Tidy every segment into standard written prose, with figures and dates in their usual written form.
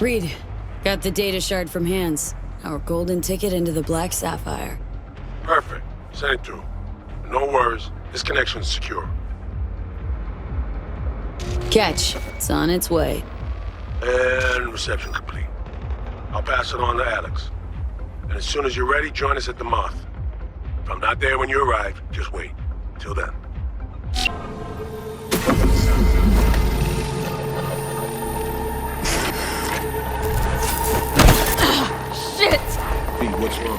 Reed, got the data shard from Hans. Our golden ticket into the Black Sapphire. Perfect. Send it through. No worries. This connection's secure. Catch. It's on its way. And reception complete. I'll pass it on to Alex. And as soon as you're ready, join us at the Moth. If I'm not there when you arrive, just wait. Till then. Shit! Pete, what's wrong?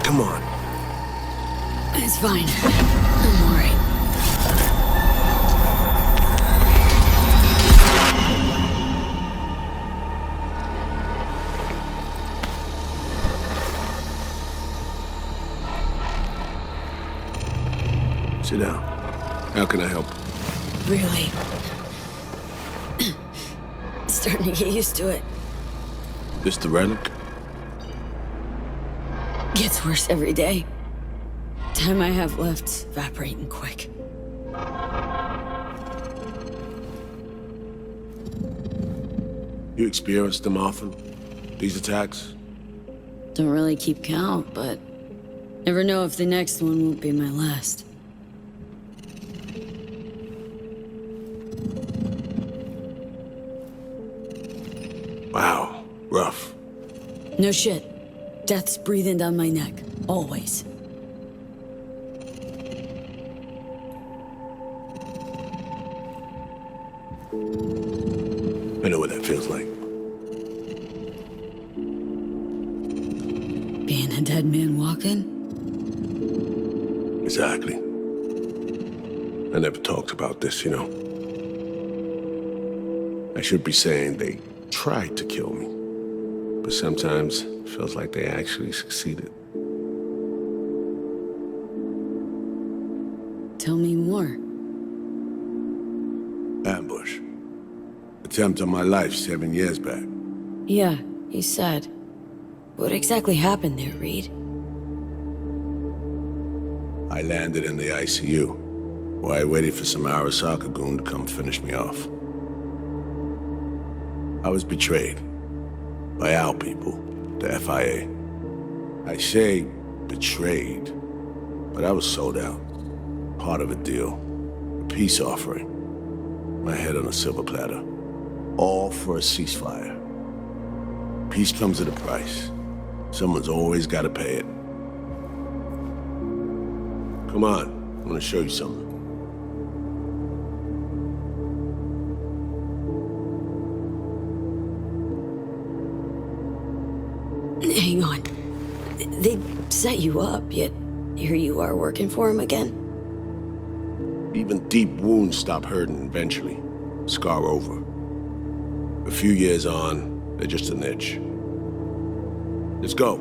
Come on. It's fine. I'm alright. Sit down. How can I help? Really. Starting to get used to it. This the relic? Gets worse every day. Time I have left's evaporating quick. You experience them often? These attacks? Don't really keep count, but never know if the next one won't be my last. Wow, rough. No shit. Death's breathing down my neck. Always. I know what that feels like. Being a dead man walking? Exactly. I never talked about this, you know. I should be saying they tried to kill me. But sometimes it feels like they actually succeeded. Tell me more. Ambush. Attempt on my life 7 years back. Yeah, he said. What exactly happened there, Reed? I landed in the ICU, while I waited for some Arasaka goon to come finish me off. I was betrayed by our people, the FIA. I say betrayed, but I was sold out. Part of a deal, a peace offering. My head on a silver platter. All for a ceasefire. Peace comes at a price. Someone's always got to pay it. Come on, I want to show you something. Hang on. They set you up, yet here you are working for him again? Even deep wounds stop hurting eventually. Scar over. A few years on, they're just an itch. Let's go.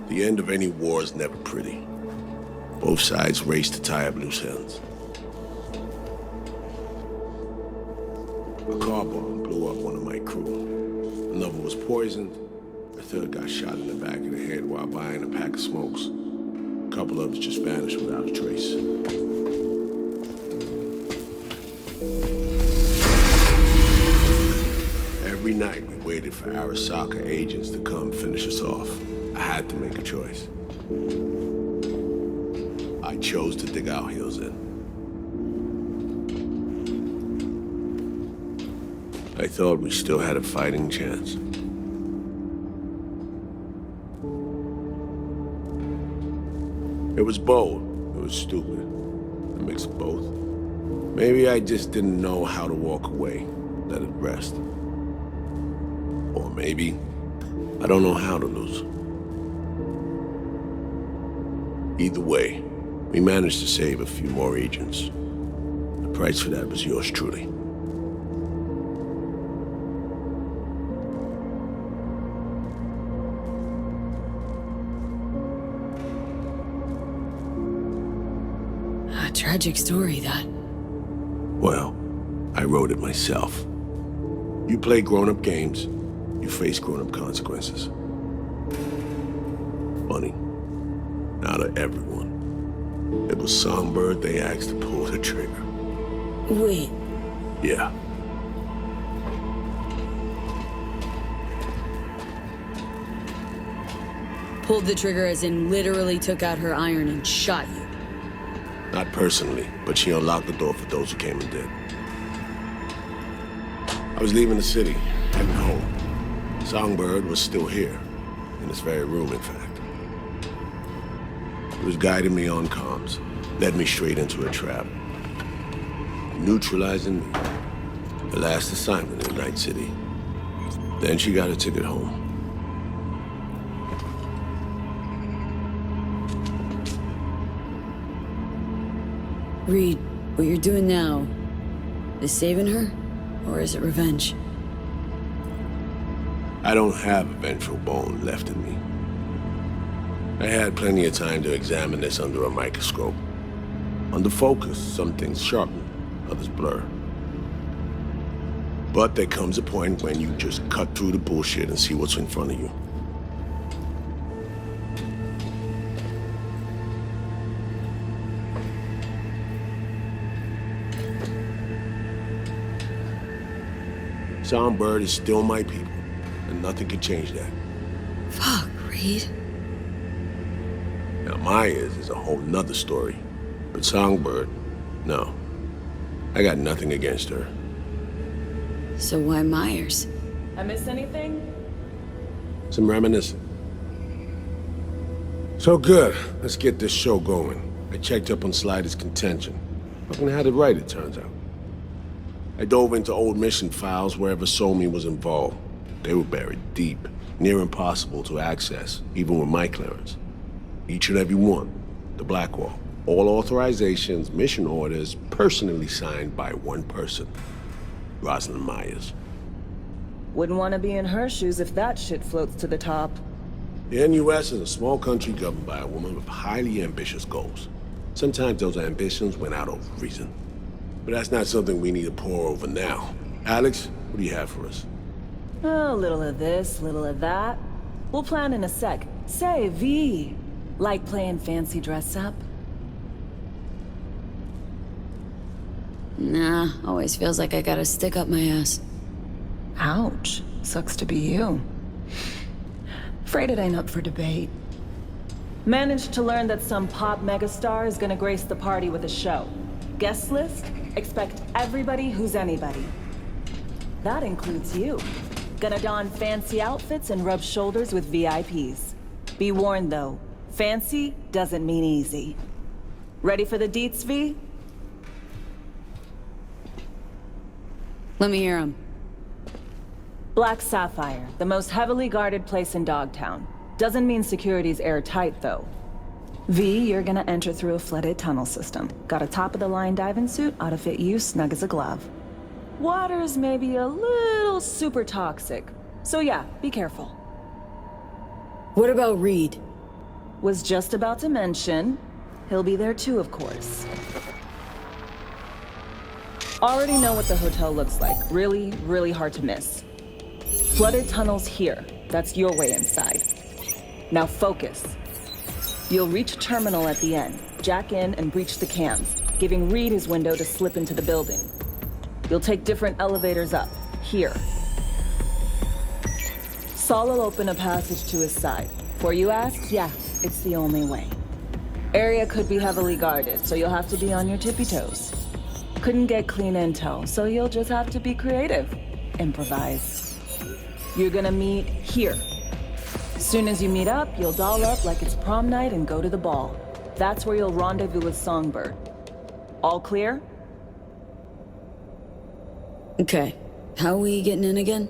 The end of any war is never pretty. Both sides race to tie up loose ends. A car bomb blew up one of my crew. Another was poisoned. A third got shot in the back of the head while buying a pack of smokes. A couple others just vanished without a trace. Every night we waited for Arasaka agents to come finish us off. I had to make a choice. I chose to dig our heels in. I thought we still had a fighting chance. It was bold. It was stupid. A mix of both. Maybe I just didn't know how to walk away, let it rest. Or maybe I don't know how to lose. Either way, we managed to save a few more agents. The price for that was yours truly. A tragic story, that. Well, I wrote it myself. You play grown-up games, you face grown-up consequences. Funny. Not to everyone. It was Songbird they asked to pull the trigger. Wait, Yeah. pulled the trigger as in literally took out her iron and shot you. Not personally, but she unlocked the door for those who came and did. I was leaving the city, heading home. Songbird was still here, in this very room, in fact. He was guiding me on comms, led me straight into a trap. Neutralizing me. The last assignment in Night City. Then she got a ticket home. Reed, what you're doing now, is saving her? Or is it revenge? I don't have a vengeful bone left in me. I had plenty of time to examine this under a microscope. Under focus, some things sharpen, others blur. But there comes a point when you just cut through the bullshit and see what's in front of you. Songbird is still my people, and nothing can change that. Fuck, Reed. Now, Myers is a whole nother story. But Songbird, no. I got nothing against her. So why Myers? I miss anything? Some reminiscing. So good. Let's get this show going. I checked up on Slider's contention. Fucking had it right, it turns out. I dove into old mission files wherever Somi was involved. They were buried deep, near impossible to access, even with my clearance. Each and every one. The Blackwall. All authorizations, mission orders, personally signed by one person. Rosalind Myers. Wouldn't want to be in her shoes if that shit floats to the top. The NUS is a small country governed by a woman with highly ambitious goals. Sometimes those ambitions went out of reason. But that's not something we need to pour over now. Alex, what do you have for us? A little of this, little of that. We'll plan in a sec. Say, V, like playing fancy dress up? Nah, always feels like I gotta stick up my ass. Ouch. Sucks to be you. Afraid it ain't up for debate. Managed to learn that some pop megastar is gonna grace the party with a show. Guest list? Expect everybody who's anybody. That includes you. Gonna don fancy outfits and rub shoulders with VIPs. Be warned though, fancy doesn't mean easy. Ready for the deets, V? Let me hear him. Black Sapphire, the most heavily guarded place in Dogtown. Doesn't mean security's airtight, though. V, you're gonna enter through a flooded tunnel system. Got a top-of-the-line diving suit, ought to fit you snug as a glove. Water's maybe a little super toxic. So yeah, be careful. What about Reed? Was just about to mention, he'll be there too, of course. Already know what the hotel looks like. Really, really hard to miss. Flooded tunnels here. That's your way inside. Now focus. You'll reach a terminal at the end, jack in and breach the cams, giving Reed his window to slip into the building. You'll take different elevators up, here. Saul will open a passage to his side. Before you ask, yeah, it's the only way. Area could be heavily guarded, so you'll have to be on your tippy toes. Couldn't get clean intel, so you'll just have to be creative. Improvise. You're gonna meet here. Soon as you meet up, you'll doll up like it's prom night and go to the ball. That's where you'll rendezvous with Songbird. All clear? Okay, how we getting in again?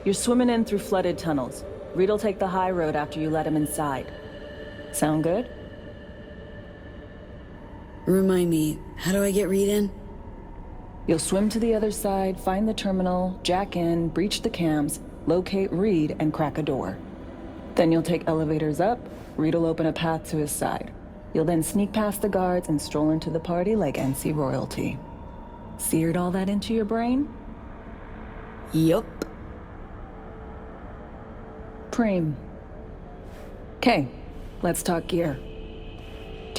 You're swimming in through flooded tunnels. Reed'll take the high road after you let him inside. Sound good? Remind me, how do I get Reed in? You'll swim to the other side, find the terminal, jack in, breach the cams, locate Reed, and crack a door. Then you'll take elevators up, Reed'll open a path to his side. You'll then sneak past the guards and stroll into the party like NC royalty. Seared all that into your brain? Yup. Preem. Okay, let's talk gear.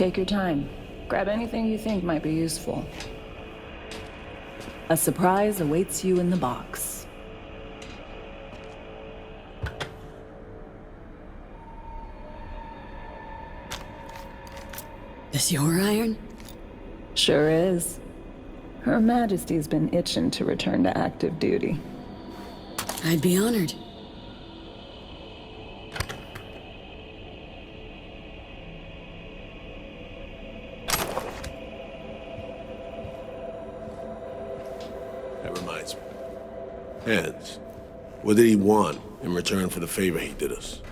Take your time. Grab anything you think might be useful. A surprise awaits you in the box. This your iron? Sure is. Her Majesty's been itching to return to active duty. I'd be honored. That reminds me. Hans, what did he want in return for the favor he did us?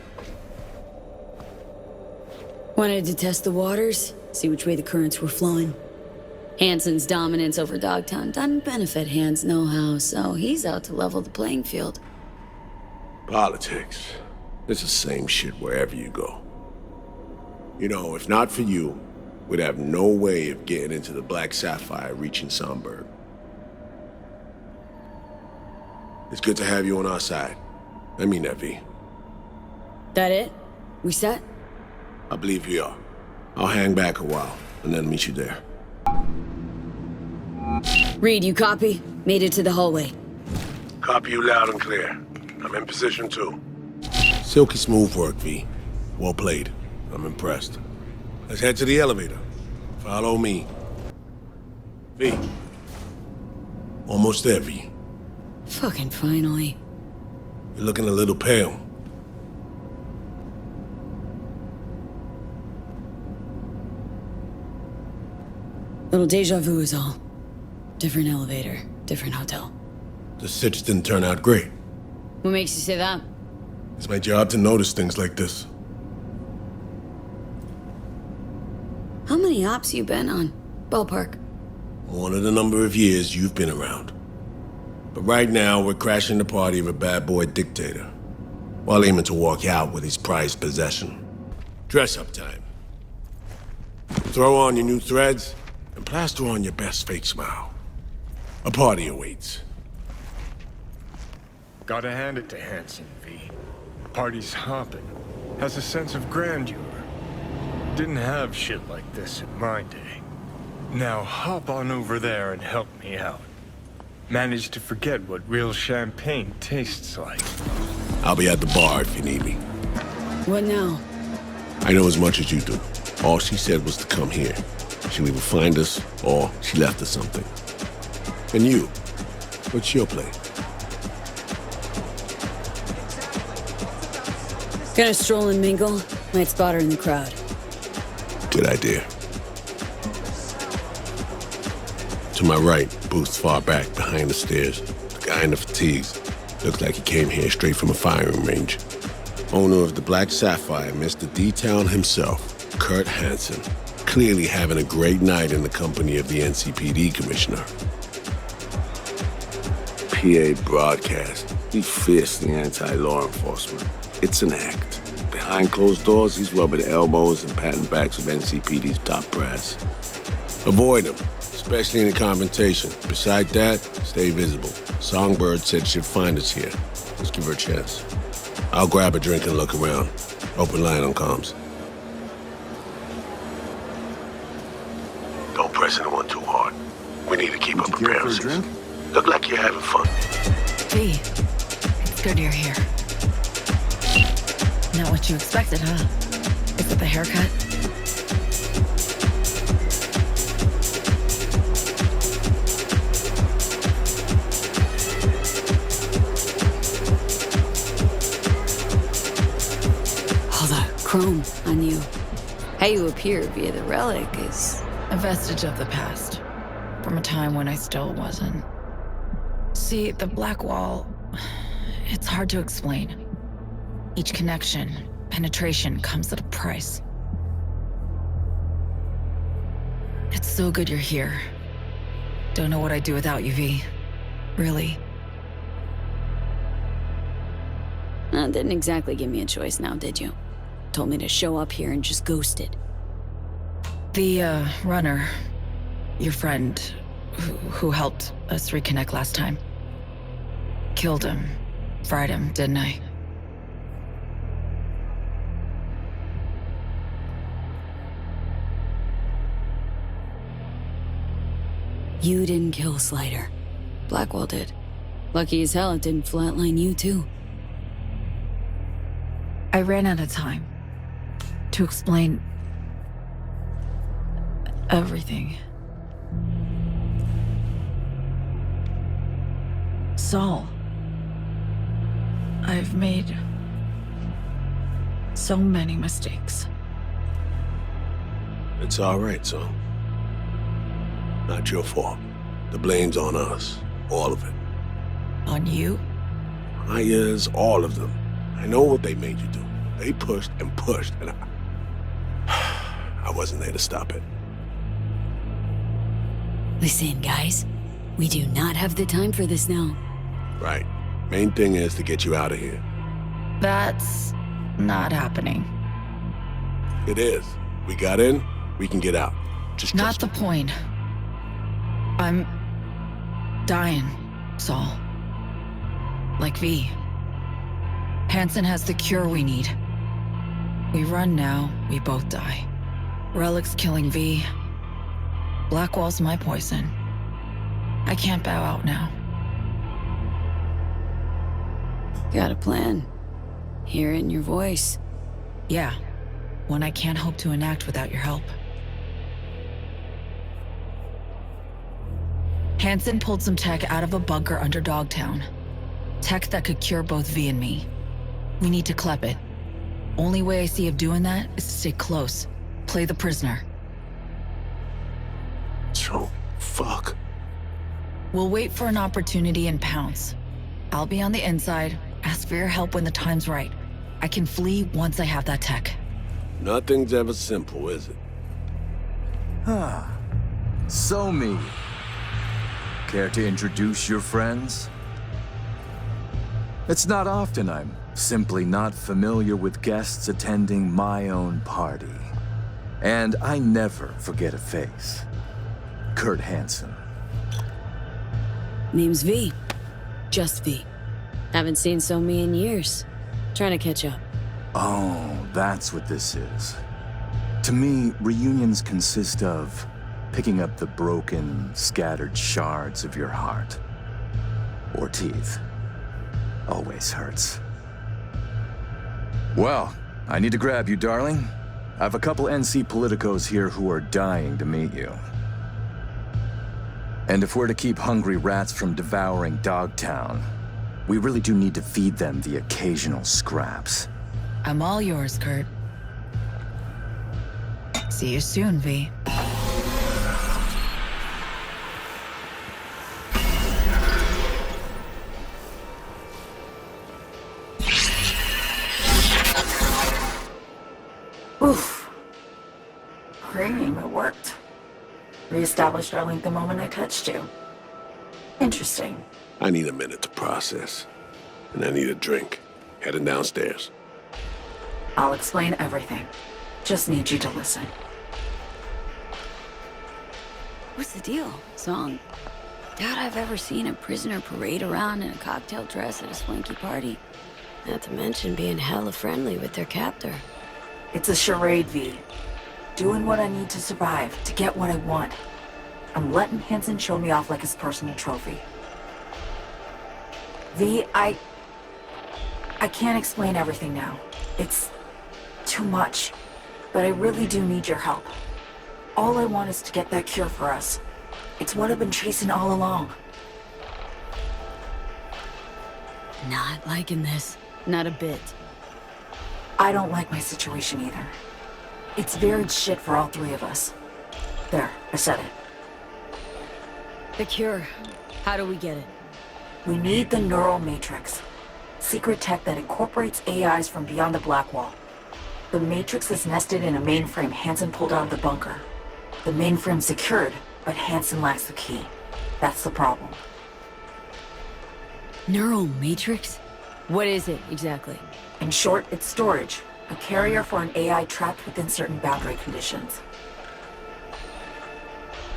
Wanted to test the waters, see which way the currents were flowing. Hansen's dominance over Dogtown doesn't benefit Hans' know-how, so he's out to level the playing field. Politics. It's the same shit wherever you go. You know, if not for you, we'd have no way of getting into the Black Sapphire reaching Somberg. It's good to have you on our side. I mean that, V. That it? We set? I believe we are. I'll hang back a while, and then meet you there. Reed, you copy? Made it to the hallway. Copy you loud and clear. I'm in position too. Silky smooth work, V. Well played. I'm impressed. Let's head to the elevator. Follow me. V. Almost there, V. Fucking finally. You're looking a little pale. Little deja vu is all. Different elevator, different hotel. The sitch didn't turn out great. What makes you say that? It's my job to notice things like this. How many ops you been on? Ballpark. One of the number of years you've been around. But right now, we're crashing the party of a bad boy dictator, while aiming to walk out with his prized possession. Dress-up time. Throw on your new threads, and plaster on your best fake smile. A party awaits. Gotta hand it to Hansen, V. Party's hopping. Has a sense of grandeur. Didn't have shit like this in my day. Now hop on over there and help me out. Managed to forget what real champagne tastes like. I'll be at the bar if you need me. What now? I know as much as you do. All she said was to come here. She'll either find us, or she left us something. And you, what's your play? Gonna stroll and mingle? Might spot her in the crowd. Good idea. To my right, booth's far back behind the stairs. The guy in the fatigues. Looks like he came here straight from a firing range. Owner of the Black Sapphire, Mr. D-Town himself, Kurt Hansen. Clearly having a great night in the company of the NCPD commissioner. PA broadcast. He fiercely anti-law enforcement. It's an act. Behind closed doors, he's rubbing elbows and patting backs with NCPD's top brass. Avoid him, especially in a confrontation. Besides that, stay visible. Songbird said she'd find us here. Let's give her a chance. I'll grab a drink and look around. Open line on comms. Don't press anyone too hard. We need to keep up appearances. Look like you're having fun. V, it's good you're here. Not what you expected, huh? Is it the haircut? All the chrome on you. How you appear via the relic is... A vestige of the past. From a time when I still wasn't. See, the Black Wall... It's hard to explain. Each connection, penetration, comes at a price. It's so good you're here. Don't know what I'd do without you, V. Really. Didn't exactly give me a choice now, did you? Told me to show up here and just ghosted. The, runner, your friend, who helped us reconnect last time. Killed him. Fried him, didn't I? You didn't kill Slider. Blackwall did. Lucky as hell it didn't flatline you too. I ran out of time to explain everything. Saul, I've made so many mistakes. It's all right, son. Not your fault. The blame's on us. All of it. On you? Myers, all of them. I know what they made you do. They pushed, and I wasn't there to stop it. Listen, guys. We do not have the time for this now. Right. Main thing is to get you out of here. That's not happening. It is. We got in, we can get out. Just Not trust the me. point. I'm dying, Saul. Like V. Hansen has the cure we need. We run now, we both die. Relic's killing V. Blackwall's my poison. I can't bow out now. Got a plan. Hear it in your voice. Yeah, one I can't hope to enact without your help. Hansen pulled some tech out of a bunker under Dogtown. Tech that could cure both V and me. We need to clep it. Only way I see of doing that is to stay close. Play the prisoner. So, fuck. We'll wait for an opportunity and pounce. I'll be on the inside, ask for your help when the time's right. I can flee once I have that tech. Nothing's ever simple, is it? So me. Care to introduce your friends? It's not often I'm simply not familiar with guests attending my own party. And I never forget a face. Kurt Hansen. Name's V. Just V. Haven't seen so me in years. Trying to catch up. Oh, that's what this is. To me, reunions consist of picking up the broken, scattered shards of your heart. Or teeth. Always hurts. Well, I need to grab you, darling. I have a couple NC politicos here who are dying to meet you. And if we're to keep hungry rats from devouring Dogtown, we really do need to feed them the occasional scraps. I'm all yours, Kurt. See you soon, V. Oof. Cream, it worked. Reestablished our link the moment I touched you. Interesting. I need a minute to process. And I need a drink. Heading downstairs. I'll explain everything. Just need you to listen. What's the deal, Song? Doubt I've ever seen a prisoner parade around in a cocktail dress at a swanky party. Not to mention being hella friendly with their captor. It's a charade, V. Doing what I need to survive, to get what I want. I'm letting Hansen show me off like his personal trophy. V, I can't explain everything now. It's too much. But I really do need your help. All I want is to get that cure for us. It's what I've been chasing all along. Not liking this. Not a bit. I don't like my situation either. It's varied shit for all three of us. There, I said it. The cure. How do we get it? We need the Neural Matrix. Secret tech that incorporates AIs from beyond the Blackwall. The Matrix is nested in a mainframe Hansen pulled out of the bunker. The mainframe's secured, but Hansen lacks the key. That's the problem. Neural Matrix? What is it, exactly? In short, it's storage. A carrier for an AI trapped within certain boundary conditions.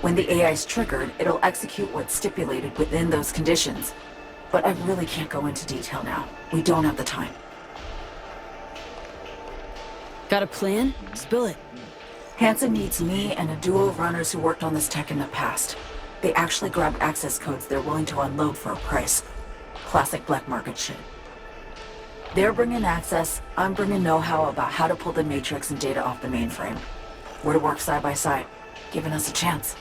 When the AI is triggered, it'll execute what's stipulated within those conditions. But I really can't go into detail now. We don't have the time. Got a plan? Spill it. Hansen needs me and a duo of runners who worked on this tech in the past. They actually grabbed access codes they're willing to unload for a price. Classic black market shit. They're bringing access, I'm bringing know-how about how to pull the Matrix and data off the mainframe. We're to work side by side, giving us a chance.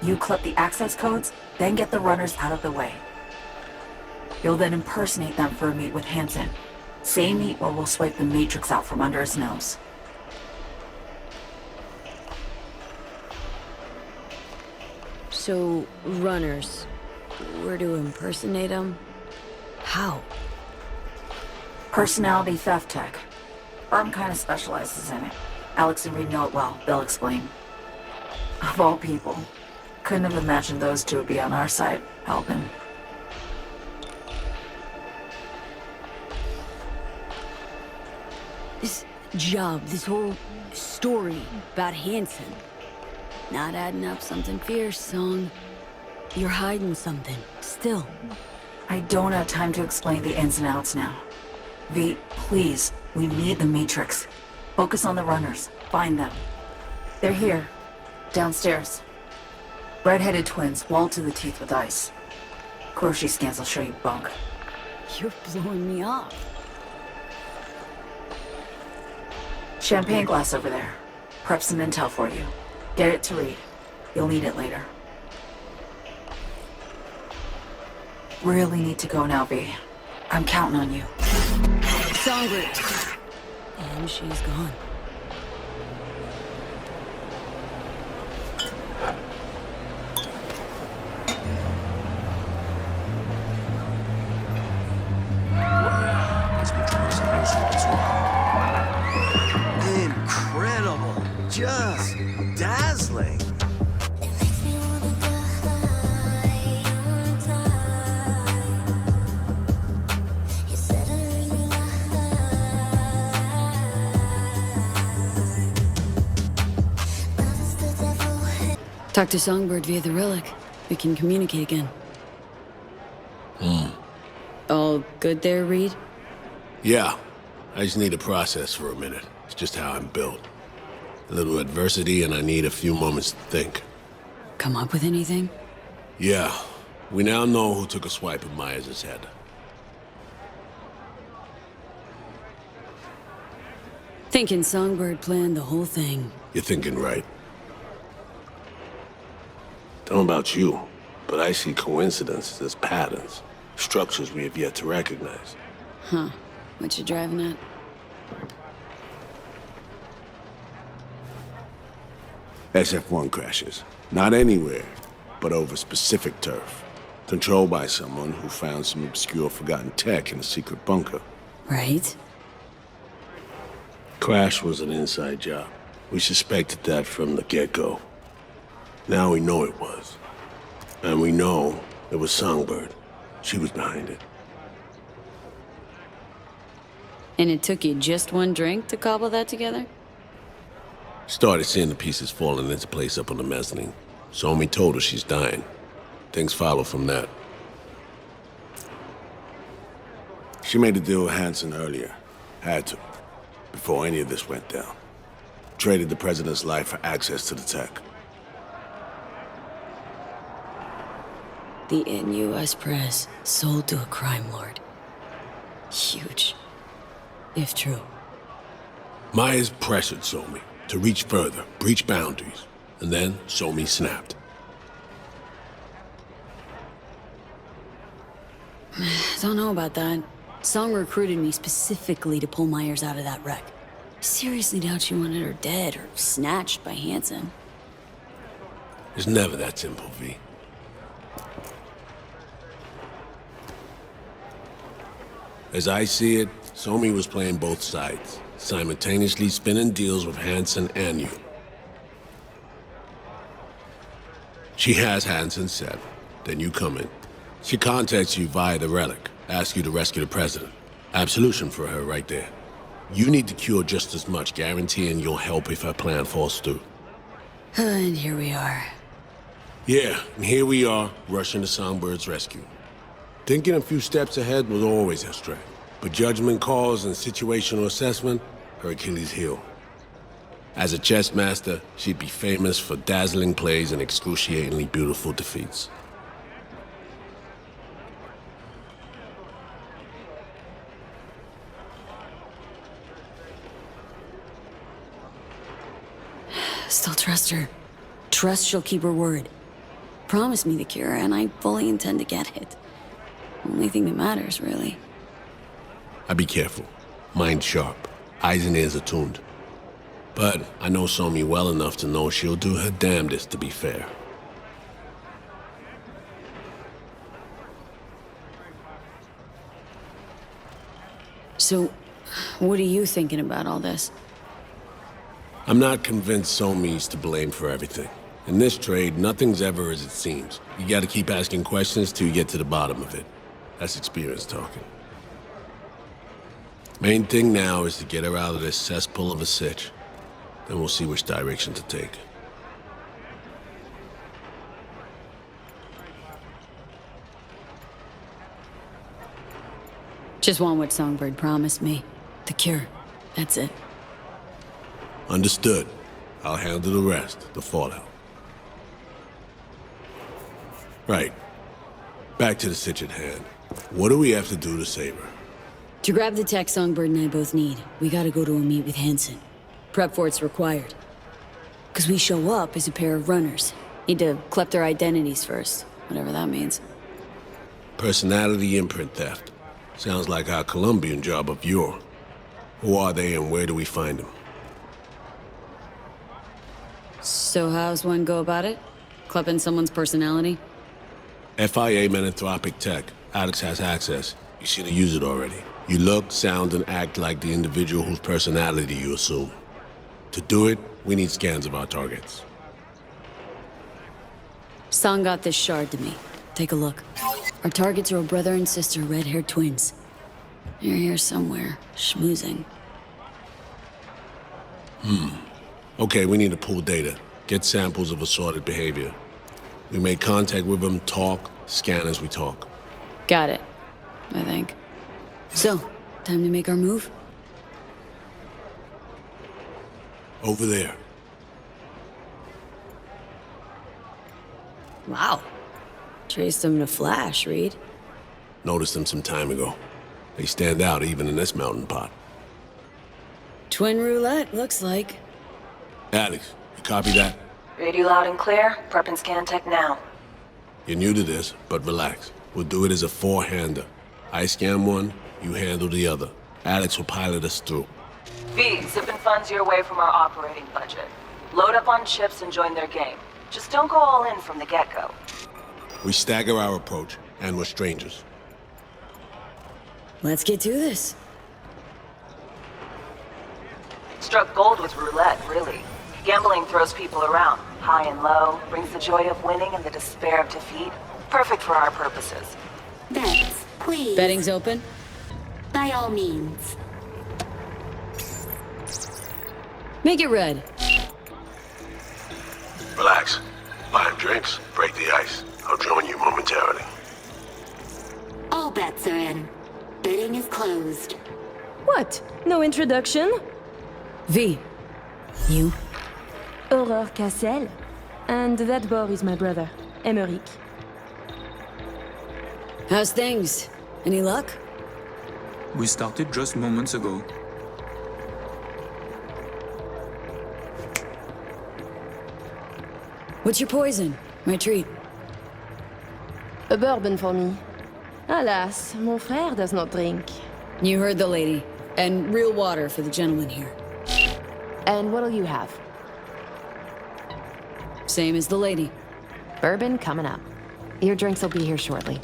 You clip the access codes, then get the runners out of the way. You'll then impersonate them for a meet with Hansen. Say meet or we'll swipe the Matrix out from under his nose. So, runners. We're to impersonate them? How? Personality theft tech. Firm kind of specializes in it. Alex and Reed know it well. They'll explain. Of all people, couldn't have imagined those two would be on our side, helping. This job, this whole story about Hansen. Not adding up something fierce, Song. You're hiding something, still. I don't have time to explain the ins and outs now. V, please, we need the Matrix. Focus on the runners. Find them. They're here. Downstairs. Red-headed twins, walled to the teeth with ice. Grocery scans will show you bunk. You're blowing me off. Champagne glass over there. Prep some intel for you. Get it to Reed. You'll need it later. Really need to go now, V. I'm counting on you. Songbird. And she's gone. Incredible. Just dazzling. Talk to Songbird via the relic. We can communicate again. All good there, Reed? Yeah. I just need to process for a minute. It's just how I'm built. A little adversity and I need a few moments to think. Come up with anything? Yeah. We now know who took a swipe at Myers' head. Thinking Songbird planned the whole thing. You're thinking right. Don't know about you, but I see coincidences as patterns. Structures we have yet to recognize. Huh. What you driving at? SF-1 crashes. Not anywhere, but over specific turf. Controlled by someone who found some obscure forgotten tech in a secret bunker. Right? Crash was an inside job. We suspected that from the get-go. Now we know it was. And we know it was Songbird. She was behind it. And it took you just one drink to cobble that together? Started seeing the pieces falling into place up on the mezzanine. Somi told her she's dying. Things follow from that. She made a deal with Hansen earlier. Had to. Before any of this went down. Traded the president's life for access to the tech. The in-US press sold to a crime lord. Huge. If true. Myers pressured Somi to reach further, breach boundaries, and then Somi snapped. Don't know about that. Song recruited me specifically to pull Myers out of that wreck. Seriously doubt she wanted her dead or snatched by Hansen. It's never that simple, V. As I see it, Somi was playing both sides, simultaneously spinning deals with Hansen and you. She has Hansen set, then you come in. She contacts you via the relic, asks you to rescue the president. Absolution for her right there. You need to cure just as much, guaranteeing you'll help if her plan falls through. And here we are. Yeah, and here we are, rushing to Songbird's rescue. Thinking a few steps ahead was always her strength. But judgment calls and situational assessment, her Achilles heel. As a chess master, she'd be famous for dazzling plays and excruciatingly beautiful defeats. Still trust her. Trust she'll keep her word. Promise me the cure, and I fully intend to get it. Only thing that matters, really. I'd be careful. Mind sharp. Eyes and ears attuned. But I know Somi well enough to know she'll do her damnedest to be fair. So, what are you thinking about all this? I'm not convinced Somi's to blame for everything. In this trade, nothing's ever as it seems. You gotta keep asking questions till you get to the bottom of it. That's experience talking. Main thing now is to get her out of this cesspool of a sitch. Then we'll see which direction to take. Just want what Songbird promised me. The cure. That's it. Understood. I'll handle the rest, the fallout. Right. Back to the sitch at hand. What do we have to do to save her? To grab the tech Songbird and I both need, we gotta go to a meet with Hansen. Prep for it's required. Cause we show up as a pair of runners. Need to collect their identities first, whatever that means. Personality imprint theft. Sounds like our Colombian job of yore. Who are they and where do we find them? So how's one go about it? Clipping someone's personality? FIA Menanthropic Tech. Alex has access. You should have used it already. You look, sound, and act like the individual whose personality you assume. To do it, we need scans of our targets. Song got this shard to me. Take a look. Our targets are a brother and sister red-haired twins. They're here somewhere, schmoozing. Okay, we need to pool data. Get samples of assorted behavior. We make contact with them, talk, scan as we talk. Got it, I think. So, time to make our move? Over there. Wow. Traced them in a flash, Reed. Noticed them some time ago. They stand out even in this mountain pot. Twin roulette, looks like. Alex, you copy that? Read you loud and clear. Prep and scan tech now. You're new to this, but relax. We'll do it as a four-hander. I scan one, you handle the other. Alex will pilot us through. V, zipping funds your way from our operating budget. Load up on chips and join their game. Just don't go all in from the get-go. We stagger our approach, and we're strangers. Let's get to this. Struck gold with roulette, really. Gambling throws people around, high and low, brings the joy of winning and the despair of defeat. Perfect for our purposes. Bets, please. Betting's open? By all means. Make it red. Relax. Buy him drinks, break the ice. I'll join you momentarily. All bets are in. Betting is closed. What? No introduction? V. You? Aurore Cassel. And that boy is my brother, Emmerich. How's things? Any luck? We started just moments ago. What's your poison? My treat. A bourbon for me. Alas, mon frère does not drink. You heard the lady. And real water for the gentleman here. And what'll you have? Same as the lady. Bourbon coming up. Your drinks will be here shortly.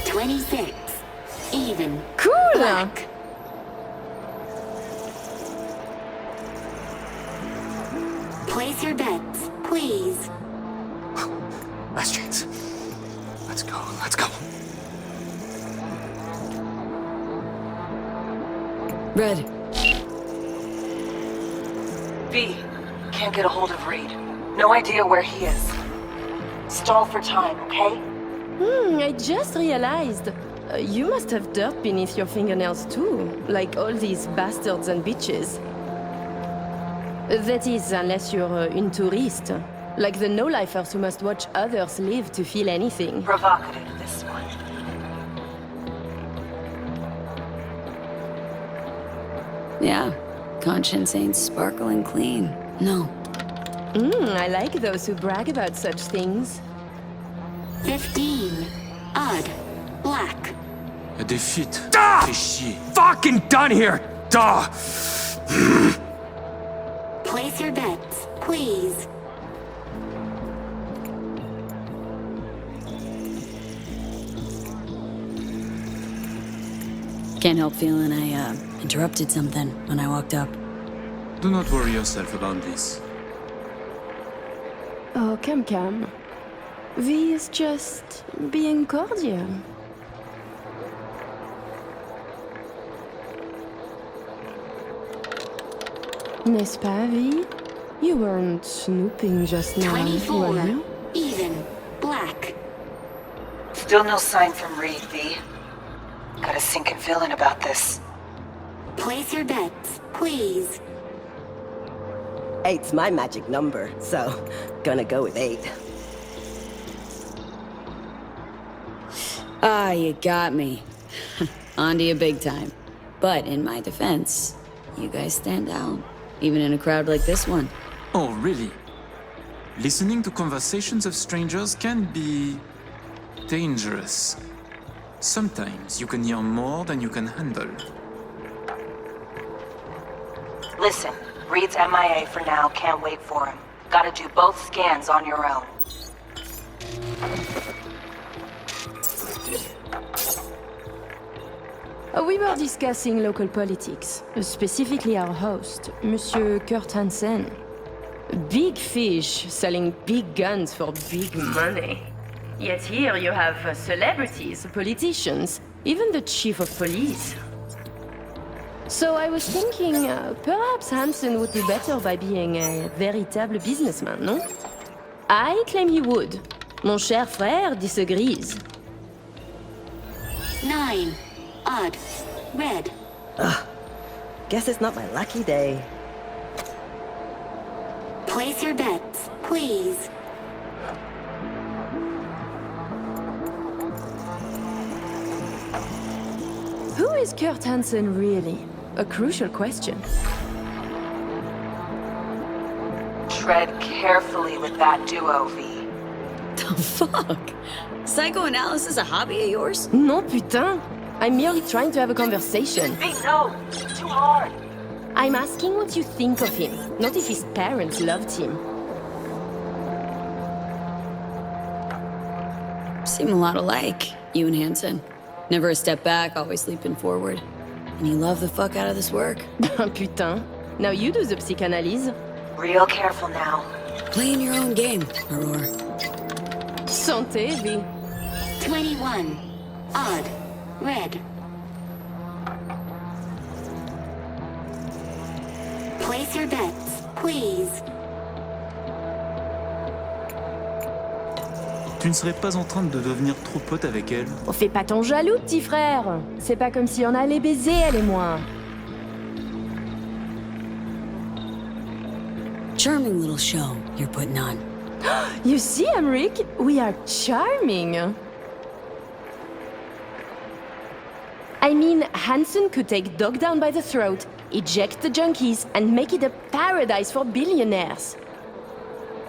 26. Even. Cool! Black. Place your bets, please. Last chance. Let's go, let's go. Red. V, can't get a hold of Reed. No idea where he is. Stall for time, okay? I just realized. You must have dirt beneath your fingernails too, like all these bastards and bitches. That is, unless you're une touriste. Like the no-lifers who must watch others live to feel anything. Provocative, this one. Yeah, conscience ain't sparkling clean. No. I like those who brag about such things. 15. Odd. Black. A defeat. Fais chier. Fucking done here! Duh! Place your bets, please. Can't help feeling I, interrupted something when I walked up. Do not worry yourself about this. Oh, come. V is just being cordial. N'est-ce pas, V? You weren't snooping just now, 24. were you? Even. Black. Still no sign from Reed, V. Got a sinking feeling about this. Place your bets, please. 8's my magic number, so gonna go with 8. Ah, you got me. Onto you big time. But in my defense, you guys stand out. Even in a crowd like this one. Oh, really? Listening to conversations of strangers can be dangerous. Sometimes you can hear more than you can handle. Listen, Reed's MIA for now, can't wait for him. Gotta do both scans on your own. We were discussing local politics, specifically our host, Monsieur Kurt Hansen. Big fish selling big guns for big money. Yet here you have celebrities, politicians, even the chief of police. So I was thinking, perhaps Hansen would do better by being a véritable businessman, no? I claim he would. Mon cher frère disagrees. 9. Odd. Red. Guess it's not my lucky day. Place your bets, please. Who is Kurt Hansen really? A crucial question. Tread carefully with that duo, V. The fuck? Psychoanalysis a hobby of yours? Non, putain. I'm merely trying to have a conversation. V, no! Too hard! I'm asking what you think of him, not if his parents loved him. Seem a lot alike, you and Hansen. Never a step back, always leaping forward. And you love the fuck out of this work. Putain. Now you do the psychanalyse. Real careful now. Playing your own game, Aurora. Santé, V. 21. Odd. Red. Place your bets, please. Tu ne serais pas en train de devenir trop pote avec elle? Oh, fais pas ton jaloux, petit frère. C'est pas comme si on allait baiser, elle et moi. Charming little show you're putting on. You see, Emmerich? We are charming. I mean, Hansen could take Dog down by the throat, eject the junkies, and make it a paradise for billionaires.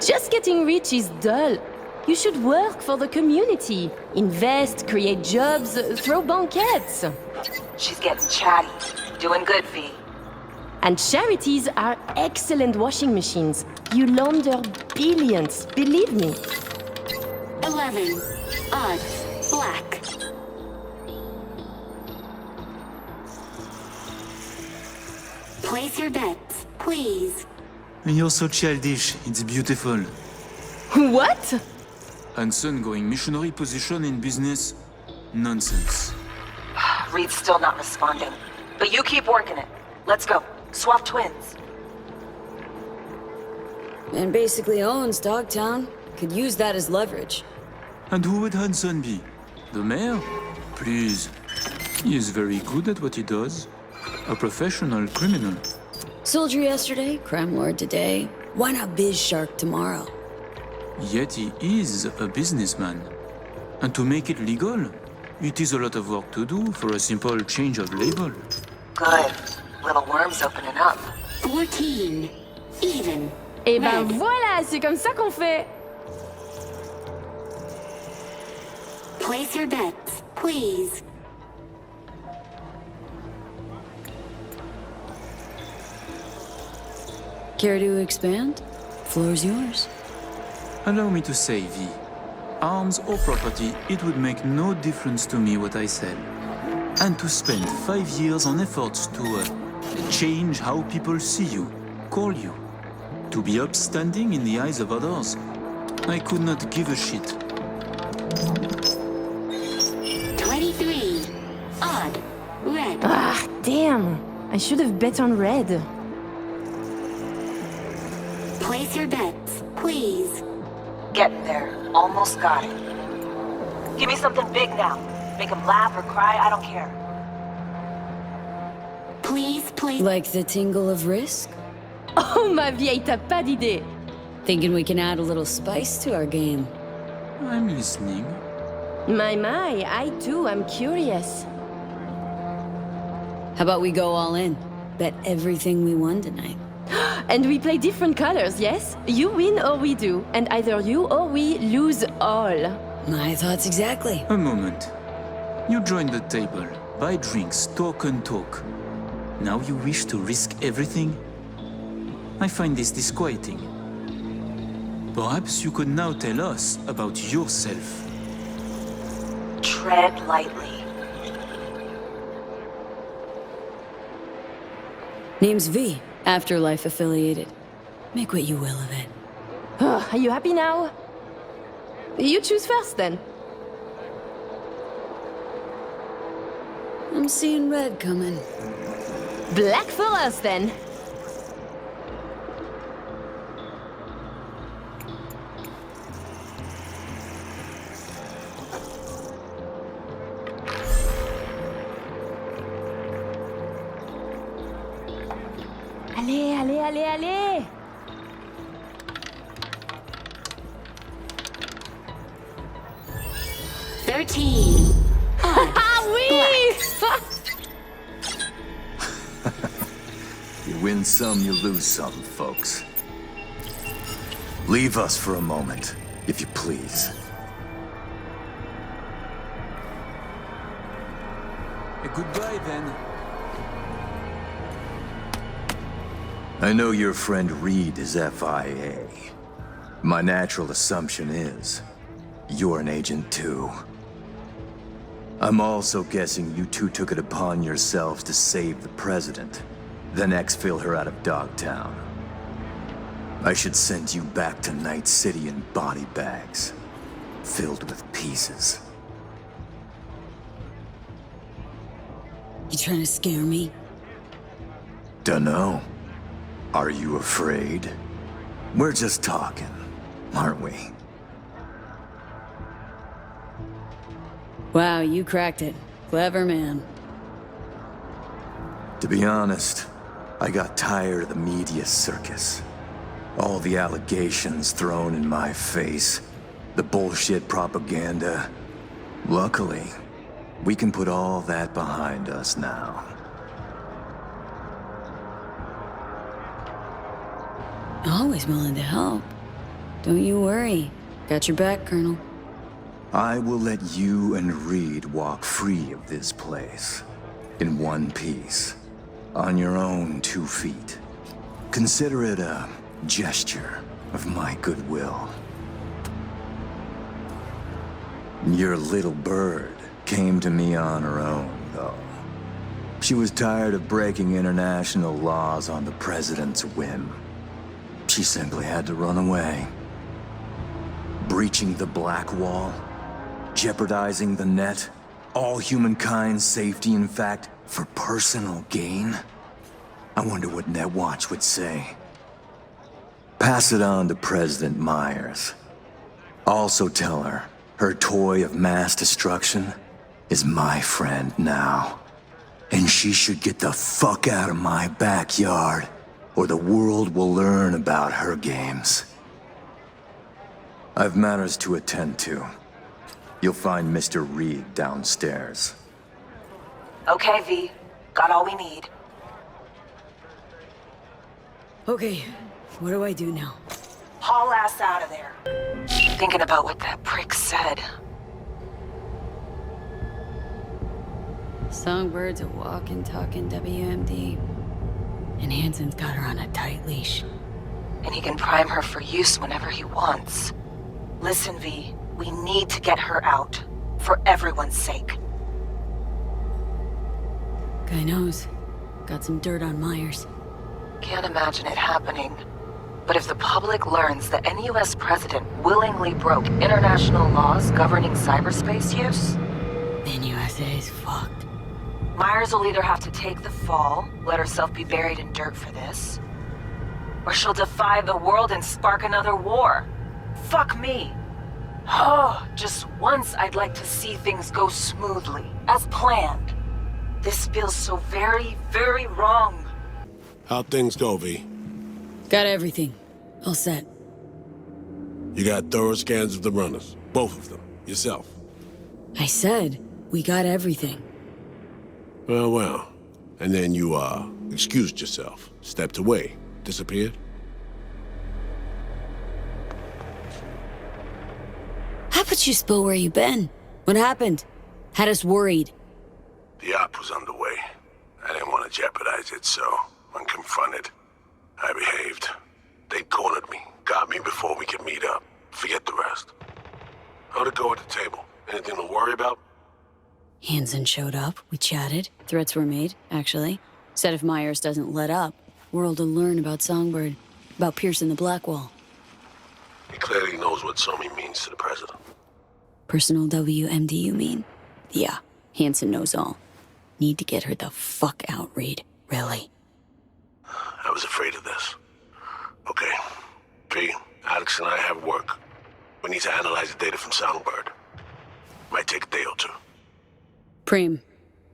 Just getting rich is dull. You should work for the community. Invest, create jobs, throw banquets. She's getting chatty. Doing good, V. And charities are excellent washing machines. You launder billions, believe me. 11. Odd. Black. Place your bets, please. You're so childish, it's beautiful. What? Hansen going missionary position in business? Nonsense. Reed's still not responding. But you keep working it. Let's go. Swap twins. Man basically owns Dogtown. Could use that as leverage. And who would Hansen be? The mayor? please. He is very good at what he does. A professional criminal. Soldier yesterday, crime lord today. Why not biz shark tomorrow? Yet he is a businessman. And to make it legal, it is a lot of work to do for a simple change of label. Good. Little worm's opening up. 14. Even. Et ben Red. voilà, c'est comme ça qu'on fait. Place your bets, please. Care to expand? Floor's yours. Allow me to say, V. Arms or property, it would make no difference to me what I sell. And to spend 5 years on efforts to change how people see you, call you, to be upstanding in the eyes of others, I could not give a shit. 23. Odd. Red. Ah, damn. I should have bet on red. Place your bets, please. Getting there. Almost got it. Give me something big now. Make him laugh or cry, I don't care. Please, please. Like the tingle of risk? Oh, ma vieille, t'as pas d'idée. Thinking we can add a little spice to our game. I'm listening. My, I too am curious. How about we go all in? Bet everything we won tonight. And we play different colors, yes? You win or we do, and either you or we lose all. My thoughts exactly. A moment. You joined the table, buy drinks, talk and talk. Now you wish to risk everything? I find this disquieting. Perhaps you could now tell us about yourself. Tread lightly. Name's V, Afterlife affiliated. Make what you will of it. Oh, are you happy now? You choose first then. I'm seeing red coming. Black for us then. Allez, allez, allez, allez! Ah oui! You win some, you lose some, folks. Leave us for a moment, if you please. Goodbye, then. I know your friend Reed is FIA. My natural assumption is, you're an agent too. I'm also guessing you two took it upon yourselves to save the president, then exfil her out of Dogtown. I should send you back to Night City in body bags, filled with pieces. You trying to scare me? Dunno. Are you afraid? We're just talking, aren't we? Wow, you cracked it. Clever man. To be honest, I got tired of the media circus. All the allegations thrown in my face, the bullshit propaganda. Luckily, we can put all that behind us now. Always willing to help. Don't you worry. Got your back, Colonel. I will let you and Reed walk free of this place. In one piece. On your own 2 feet. Consider it a gesture of my goodwill. Your little bird came to me on her own, though. She was tired of breaking international laws on the president's whim. She simply had to run away. Breaching the Black Wall, jeopardizing the net, all humankind's safety, in fact, for personal gain? I wonder what Netwatch would say. Pass it on to President Myers. Also tell her, her toy of mass destruction is my friend now. And she should get the fuck out of my backyard, or the world will learn about her games. I've matters to attend to. You'll find Mr. Reed downstairs. Okay, V. Got all we need. Okay, what do I do now? Haul ass out of there. Thinking about what that prick said. Songbird's a walking, talking WMD. And Hansen's got her on a tight leash. And he can prime her for use whenever he wants. Listen, V. We need to get her out. For everyone's sake. Guy knows. Got some dirt on Myers. Can't imagine it happening. But if the public learns that any US president willingly broke international laws governing cyberspace use, then USA's fucked. Myers will either have to take the fall, let herself be buried in dirt for this, or she'll defy the world and spark another war. Fuck me. Oh, just once I'd like to see things go smoothly, as planned. This feels so very, very wrong. How'd things go, V? Got everything. All set. You got thorough scans of the runners. Both of them. Yourself. I said, we got everything. Well. And then you, excused yourself. Stepped away. Disappeared? How about you spill where you been? What happened? Had us worried. The op was underway. I didn't want to jeopardize it, so when confronted, I behaved. They cornered me, got me before we could meet up. Forget the rest. How'd it go at the table? Anything to worry about? Hansen showed up, we chatted, threats were made, actually. Said if Myers doesn't let up, world will learn about Songbird, about piercing the Blackwall. He clearly knows what Somi means to the president. Personal WMD, you mean? Yeah, Hansen knows all. Need to get her the fuck out, Reed. Really. I was afraid of this. Okay. P, Alex and I have work. We need to analyze the data from Songbird. Might take a day or two. Preem,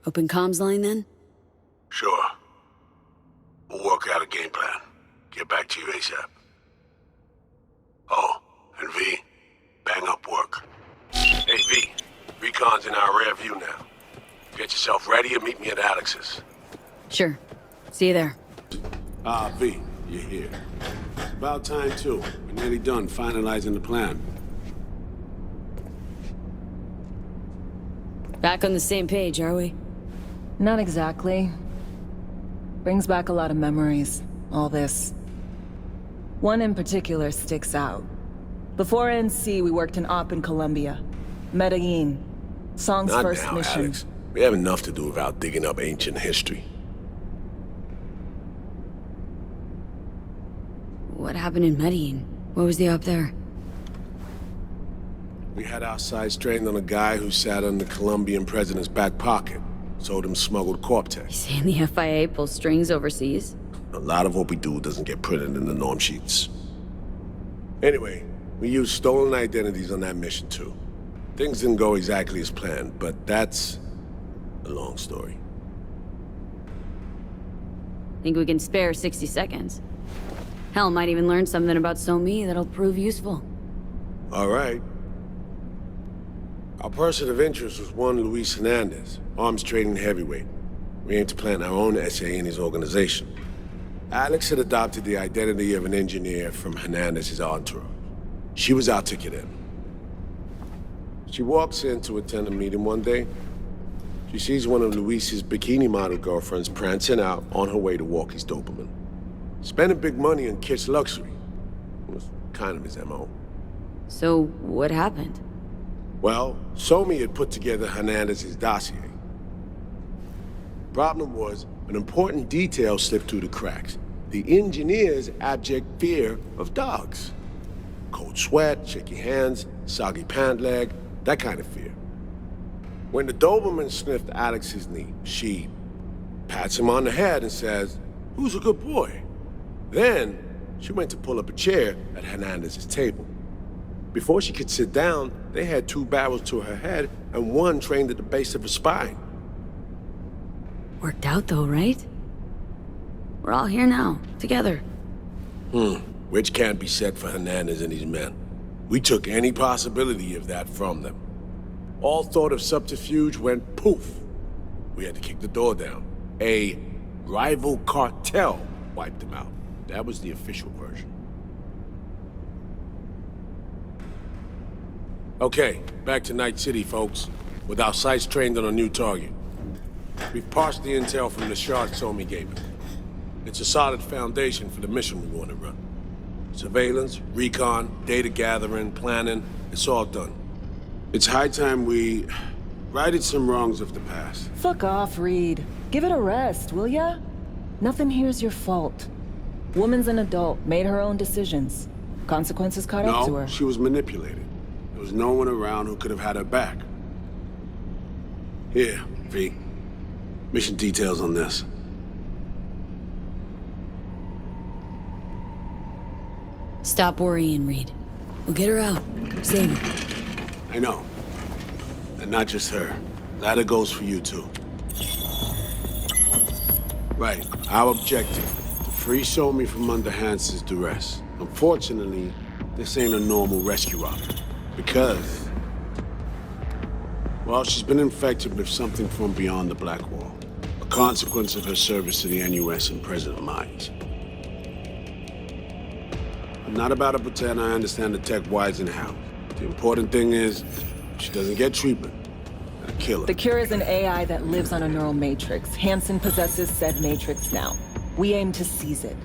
open comms line then? Sure. We'll work out a game plan. Get back to you ASAP. Oh, and V, bang up work. Hey V, Recon's in our rear view now. Get yourself ready and meet me at Alex's. Sure. See you there. V, you're here. It's about time too. We're nearly done finalizing the plan. Back on the same page, are we? Not exactly. Brings back a lot of memories, all this. One in particular sticks out. Before NC, we worked an op in Colombia. Medellin. Song's Not first now, mission. Alex. We have enough to do without digging up ancient history. What happened in Medellin? What was the op there? We had our sights trained on a guy who sat on the Colombian president's back pocket. Sold him smuggled Corp-Tex. Saying the FIA pulls strings overseas? A lot of what we do doesn't get printed in the norm sheets. Anyway, we used stolen identities on that mission too. Things didn't go exactly as planned, but that's a long story. Think we can spare 60 seconds? Hell, might even learn something about Somi that'll prove useful. All right. Our person of interest was one Luis Hernandez, arms trading heavyweight. We aim to plant our own SA in his organization. Alex had adopted the identity of an engineer from Hernandez's entourage. She was our ticket in. She walks in to attend a meeting one day. She sees one of Luis's bikini model girlfriends prancing out on her way to walk his Doberman. Spending big money on kitsch luxury. It was kind of his MO. So, what happened? Well, Somi had put together Hernandez's dossier. Problem was, an important detail slipped through the cracks. The engineer's abject fear of dogs. Cold sweat, shaky hands, soggy pant leg, that kind of fear. When the Doberman sniffed Alex's knee, she pats him on the head and says, "Who's a good boy?" Then, she went to pull up a chair at Hernandez's table. Before she could sit down, they had 2 barrels to her head and 1 trained at the base of her spine. Worked out though, right? We're all here now, together. Which can't be said for Hernandez and his men. We took any possibility of that from them. All thought of subterfuge went poof. We had to kick the door down. A rival cartel wiped them out. That was the official version. Okay, back to Night City, folks. With our sights trained on a new target. We've parsed the intel from the shards Somi gave us. It's a solid foundation for the mission we want to run. Surveillance, recon, data gathering, planning, it's all done. It's high time we righted some wrongs of the past. Fuck off, Reed. Give it a rest, will ya? Nothing here's your fault. Woman's an adult, made her own decisions. Consequences caught up to her. No, she was manipulated. There was no one around who could have had her back. Here, V. Mission details on this. Stop worrying, Reed. We'll get her out. Save her. I know. And not just her. That goes for you, too. Right. Our objective. To free Somi from under Hansen's duress. Unfortunately, this ain't a normal rescue op. Because... well, she's been infected with something from beyond the Black Wall. A consequence of her service to the NUS and President Mines. I'm not about to pretend I understand the tech whys and hows. The important thing is, she doesn't get treatment. I'll kill her. The cure is an AI that lives on a neural matrix. Hansen possesses said matrix now. We aim to seize it.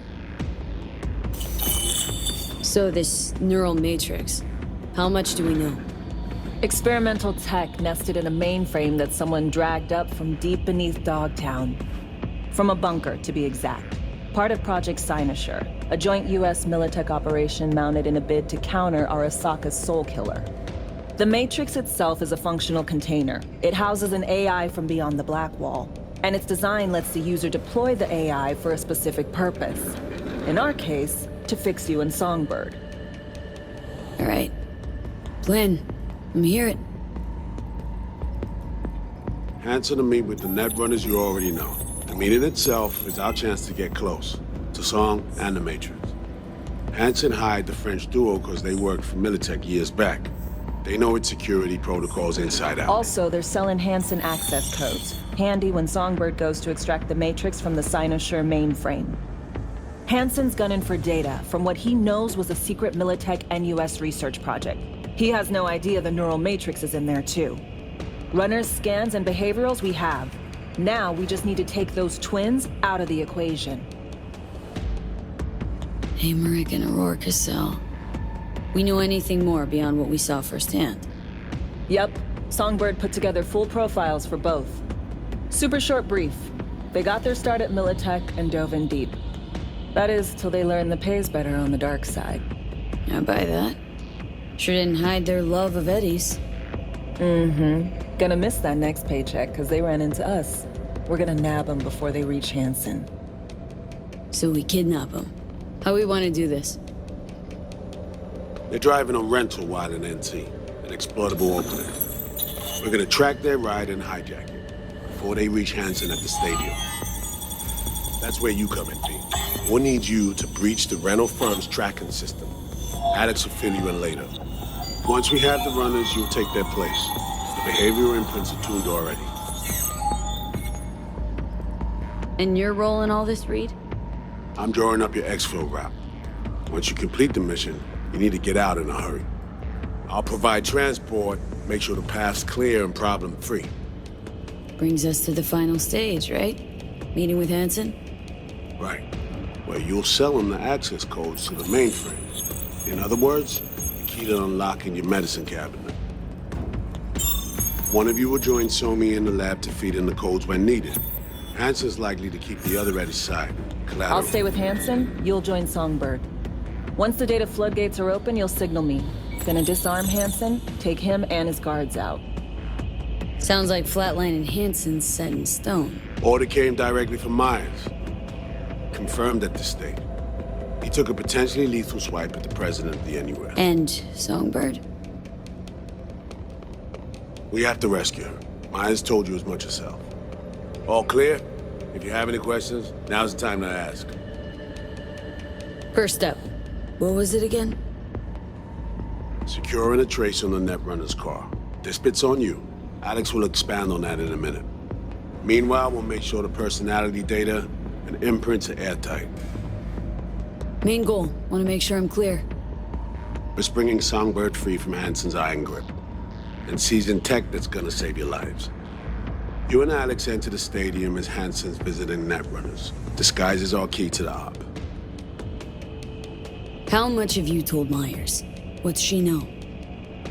So this neural matrix, how much do we know? Experimental tech nested in a mainframe that someone dragged up from deep beneath Dogtown. From a bunker, to be exact. Part of Project Cynosure, a joint US Militech operation mounted in a bid to counter Arasaka's Soul Killer. The Matrix itself is a functional container. It houses an AI from beyond the Black Wall, and its design lets the user deploy the AI for a specific purpose. In our case, to fix you and Songbird. All right. Glenn, let me hear it. Hansen to meet with the net runners you already know. The meeting itself is our chance to get close to Song and the Matrix. Hansen hired the French duo because they worked for Militech years back. They know its security protocols inside out. Also, they're selling Hansen access codes. Handy when Songbird goes to extract the Matrix from the Cynosure mainframe. Hansen's gunning for data from what he knows was a secret Militech NUS research project. He has no idea the neural matrix is in there too. Runners, scans, and behaviorals we have. Now we just need to take those twins out of the equation. Emmerich and Aurora Cassell. We know anything more beyond what we saw firsthand? Yep. Songbird put together full profiles for both. Super short brief. They got their start at Militech and dove in deep. That is, till they learned the pay's better on the dark side. I buy that. Sure didn't hide their love of Eddie's. Mm-hmm. Gonna miss that next paycheck, because they ran into us. We're gonna nab them before they reach Hansen. So we kidnap them. How we want to do this? They're driving a rental while in NT, an exploitable opening. We're gonna track their ride and hijack it before they reach Hansen at the stadium. That's where you come in, V. We'll need you to breach the rental firm's tracking system. Addicts will fill you in later. Once we have the runners, you'll take their place. The behavioral imprints are tuned already. And your role in all this, Reed? I'm drawing up your exfil route. Once you complete the mission, you need to get out in a hurry. I'll provide transport, make sure the path's clear and problem-free. Brings us to the final stage, right? Meeting with Hansen? Right. Where you'll sell him the access codes to the mainframe. In other words, the key to unlocking your medicine cabinet. One of you will join Somi in the lab to feed in the codes when needed. Hansen's likely to keep the other at his side. Collateral. I'll stay with Hansen, you'll join Songbird. Once the data floodgates are open, you'll signal me. Gonna disarm Hansen, take him and his guards out. Sounds like flatlining Hansen's set in stone. Order came directly from Myers. Confirmed at the state. He took a potentially lethal swipe at the president of the NUS. And Songbird? We have to rescue her. Myers told you as much herself. All clear? If you have any questions, now's the time to ask. First step. What was it again? Securing a trace on the Netrunner's car. This bit's on you. Alex will expand on that in a minute. Meanwhile, we'll make sure the personality data and imprints are airtight. Main goal. Want to make sure I'm clear. We're bringing Songbird free from Hansen's iron grip. And seasoned tech that's gonna save your lives. You and Alex enter the stadium as Hansen's visiting Netrunners. Disguise is our key to the op. How much have you told Myers? What's she know?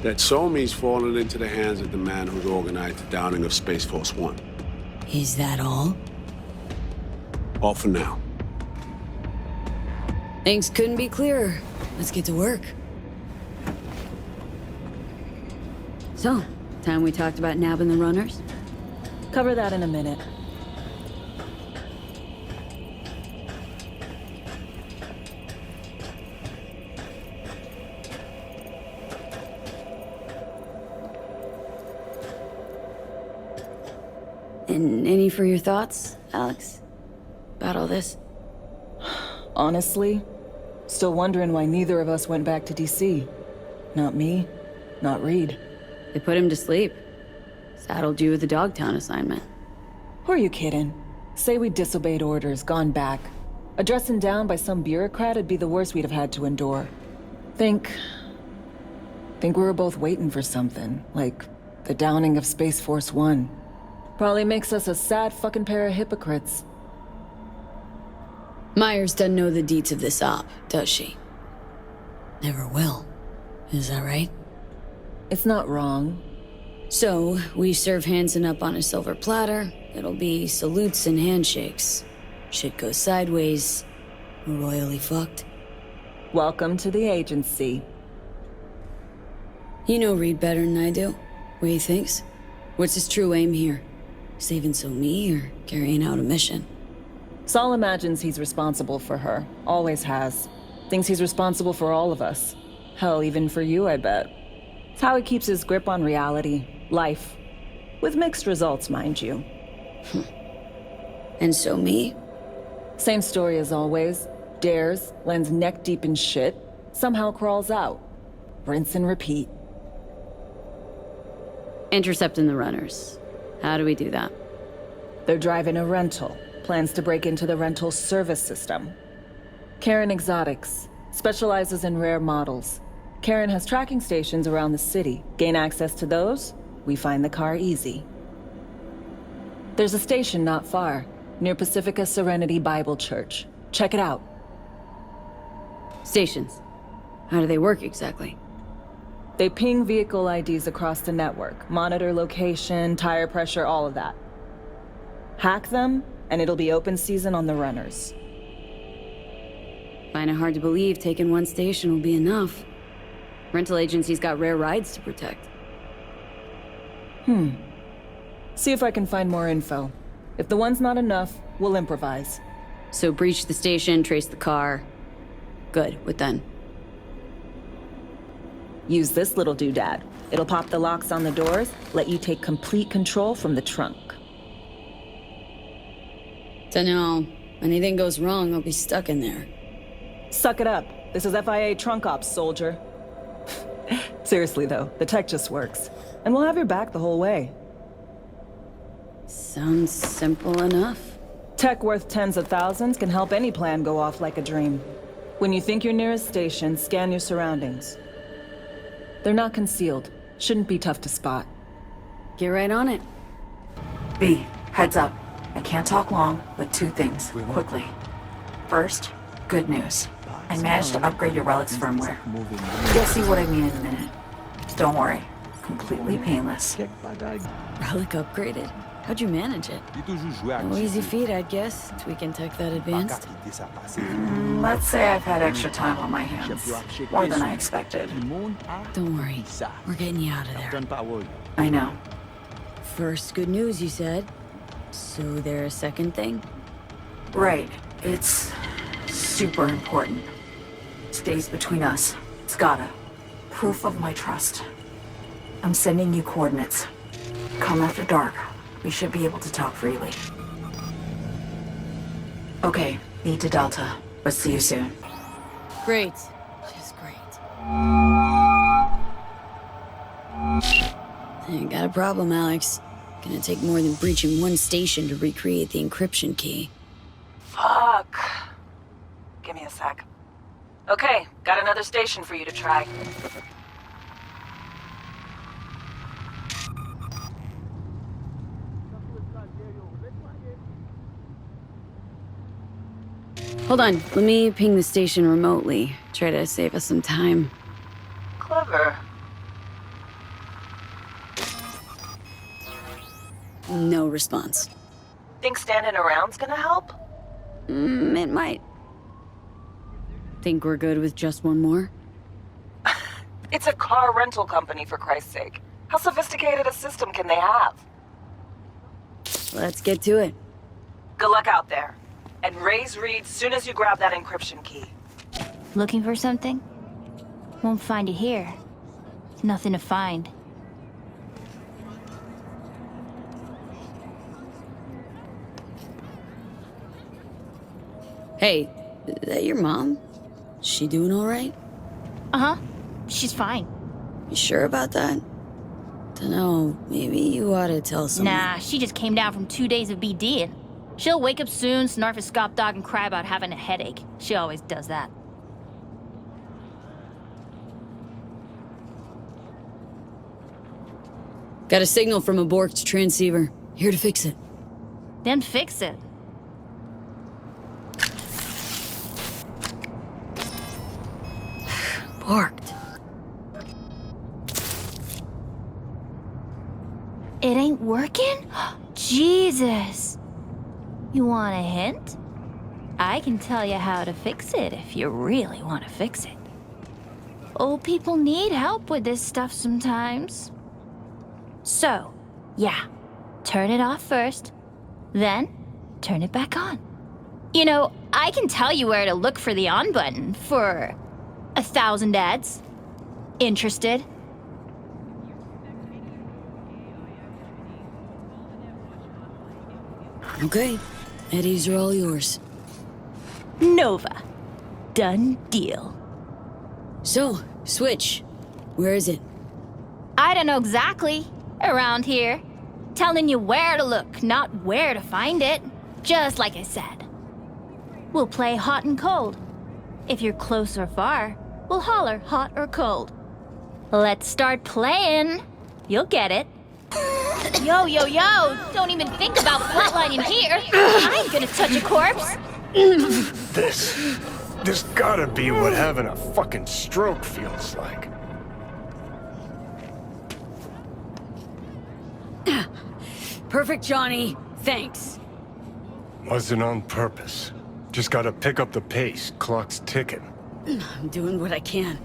That Somi's fallen into the hands of the man who's organized the downing of Space Force One. Is that all? All for now. Things couldn't be clearer. Let's get to work. So, time we talked about nabbing the runners? Cover that in a minute. And any for your thoughts, Alex? About all this? Honestly, still wondering why neither of us went back to DC. Not me, not Reed. They put him to sleep. Saddled you with the Dogtown assignment. Who are you kidding? Say we disobeyed orders, gone back. A dressing down by some bureaucrat would be the worst we'd have had to endure. Think we were both waiting for something, like the downing of Space Force One. Probably makes us a sad fucking pair of hypocrites. Myers doesn't know the deets of this op, does she? Never will. Is that right? It's not wrong. So, we serve Hansen up on a silver platter. It'll be salutes and handshakes. Shit goes sideways. We're royally fucked. Welcome to the agency. You know Reed better than I do. What he thinks? What's his true aim here? Saving Somi or carrying out a mission? Saul imagines he's responsible for her. Always has. Thinks he's responsible for all of us. Hell, even for you, I bet. It's how he keeps his grip on reality. Life. With mixed results, mind you. And Somi? Same story as always. Dares, lands neck deep in shit, somehow crawls out. Rinse and repeat. Intercepting the runners. How do we do that? They're driving a rental. Plans to break into the rental service system. Karen Exotics. Specializes in rare models. Karen has tracking stations around the city. Gain access to those, we find the car easy. There's a station not far, near Pacifica Serenity Bible Church. Check it out. Stations. How do they work exactly? They ping vehicle IDs across the network, monitor location, tire pressure, all of that. Hack them, and it'll be open season on the runners. Find it hard to believe taking one station will be enough. Rental agency's got rare rides to protect. See if I can find more info. If the one's not enough, we'll improvise. So breach the station, trace the car. Good, what then? Use this little doodad. It'll pop the locks on the doors, let you take complete control from the trunk. Dunno. Anything goes wrong, I'll be stuck in there. Suck it up. This is FIA trunk ops, soldier. Seriously though, the tech just works. And we'll have your back the whole way. Sounds simple enough. Tech worth tens of thousands can help any plan go off like a dream. When you think you're near a station, scan your surroundings. They're not concealed. Shouldn't be tough to spot. Get right on it. B, heads up. I can't talk long, but two things, quickly. First, good news. I managed to upgrade your Relic's firmware. You'll see what I mean in a minute. Don't worry. Completely painless. Relic upgraded? How'd you manage it? No easy feat, I'd guess, tweaking tech that advanced. Let's say I've had extra time on my hands. More than I expected. Don't worry. We're getting you out of there. I know. First good news, you said. So there a second thing? Right. It's super important. Stays between us. It's gotta. Proof of my trust. I'm sending you coordinates. Come after dark. We should be able to talk freely. Okay, need to Delta. But see you soon. Great. Just great. You got a problem, Alex. Gonna take more than breaching one station to recreate the encryption key. Fuck. Give me a sec. Okay, got another station for you to try. Hold on, let me ping the station remotely. Try to save us some time. Clever. No response. Think standing around's gonna help? It might. Think we're good with just one more? It's a car rental company, for Christ's sake. How sophisticated a system can they have? Let's get to it. Good luck out there. And raise Reed soon as you grab that encryption key. Looking for something? Won't find it here. Nothing to find. Hey, is that your mom? She doing all right? Uh-huh. She's fine. You sure about that? Dunno, maybe you ought to tell someone. Nah, she just came down from 2 days of BDing. She'll wake up soon, snarf a scop dog, and cry about having a headache. She always does that. Got a signal from a borked transceiver. Here to fix it. Then fix it. Borked. It ain't working? Jesus! You want a hint? I can tell you how to fix it if you really want to fix it. Old people need help with this stuff sometimes. So, yeah, turn it off first, then turn it back on. You know, I can tell you where to look for the on button for 1,000 ads. Interested? Okay, Eddies are all yours. Nova. Done deal. So, Switch. Where is it? I don't know exactly. Around here. Telling you where to look, not where to find it. Just like I said. We'll play hot and cold. If you're close or far, we'll holler hot or cold. Let's start playing. You'll get it. Yo, yo, yo! Don't even think about flatlining here. I ain't gonna touch a corpse. This gotta be what having a fucking stroke feels like. Perfect, Johnny. Thanks. Wasn't on purpose. Just gotta pick up the pace. Clock's ticking. I'm doing what I can.